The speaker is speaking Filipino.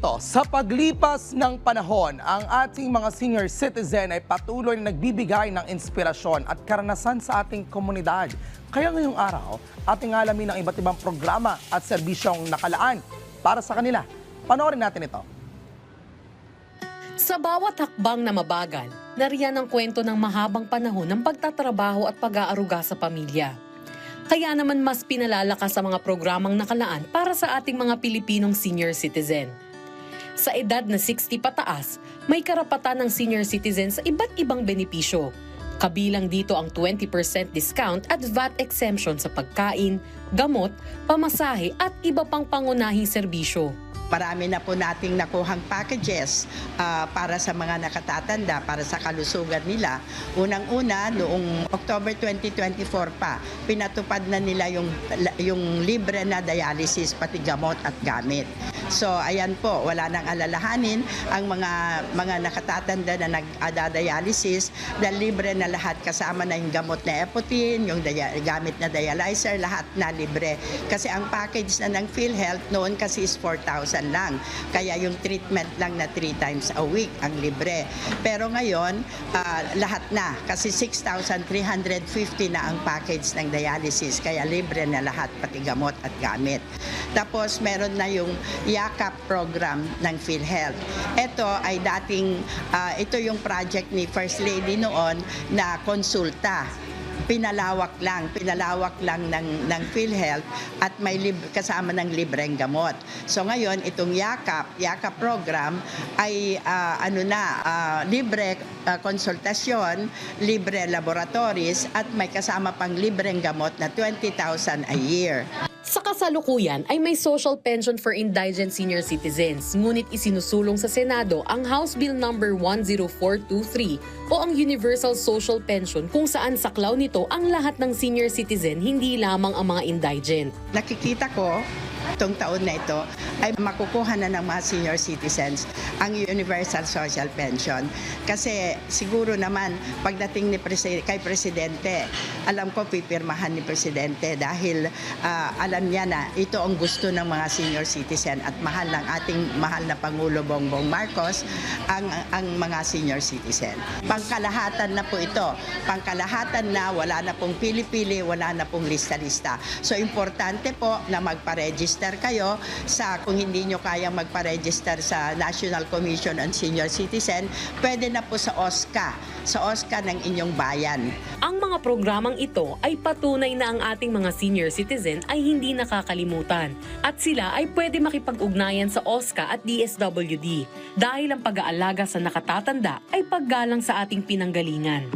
ito, sa paglipas ng panahon, ang ating mga senior citizen ay patuloy na nagbibigay ng inspirasyon at karanasan sa ating komunidad. Kaya ngayong araw, ating alamin ang iba't ibang programa at serbisyong nakalaan para sa kanila. Panoorin natin ito. Sa bawat hakbang na mabagal, nariyan ang kwento ng mahabang panahon ng pagtatrabaho at pag-aaruga sa pamilya. Kaya naman mas pinalalakas sa mga programang nakalaan para sa ating mga Pilipinong senior citizen. Sa edad na 60 pataas, may karapatan ng senior citizen sa iba't ibang benepisyo. Kabilang dito ang 20% discount at VAT exemption sa pagkain, gamot, pamasahe at iba pang pangunahing serbisyo. Marami na po nating nakuhang packages para sa mga nakatatanda, para sa kalusugan nila. Unang-una, noong October 2024 pa, pinatupad na nila yung libre na dialysis, pati gamot at gamit. So ayan po, wala nang alalahanin ang mga nakatatanda na nag-dialysis dahil libre na lahat, kasama na yung gamot na Epotin, yung gamit na dialyzer, lahat na libre. Kasi ang package na ng PhilHealth noon kasi is 4,000 lang. Kaya yung treatment lang na 3 times a week ang libre. Pero ngayon, lahat na. Kasi 6,350 na ang package ng dialysis. Kaya libre na lahat, pati gamot at gamit. Tapos meron na yung YAKAP program ng PhilHealth. Ito ay ito yung project ni First Lady noon na konsulta. Pinalawak lang ng PhilHealth at may kasama ng libreng gamot. So ngayon, itong YAKAP program ay libre konsultasyon, libre laboratories at may kasama pang libreng gamot na 20,000 a year. Sa kasalukuyan ay may social pension for indigent senior citizens, ngunit isinusulong sa Senado ang House Bill No. 10423 o ang Universal Social Pension kung saan saklaw nito ang lahat ng senior citizen, hindi lamang ang mga indigent. Nakikita ko itong taon na ito ay makukuha na ng mga senior citizens ang Universal Social Pension. Kasi siguro naman pagdating kay Presidente, alam ko pipirmahan ni Presidente dahil alam niya na ito ang gusto ng mga senior citizen at mahal ng ating mahal na Pangulo Bongbong Marcos ang mga senior citizen. Pangkalahatan na po ito. Pangkalahatan na, wala na pong pili-pili, wala na pong lista-lista. So importante po na magpa-register kayo kung hindi nyo kayang magpa-register sa National Commission on Senior Citizen, pwede na po sa OSCA ng inyong bayan. Ang mga programang ito ay patunay na ang ating mga senior citizen ay hindi nakakalimutan at sila ay pwede makipag-ugnayan sa OSCA at DSWD dahil ang pag-aalaga sa nakatatanda ay paggalang sa ating pinanggalingan.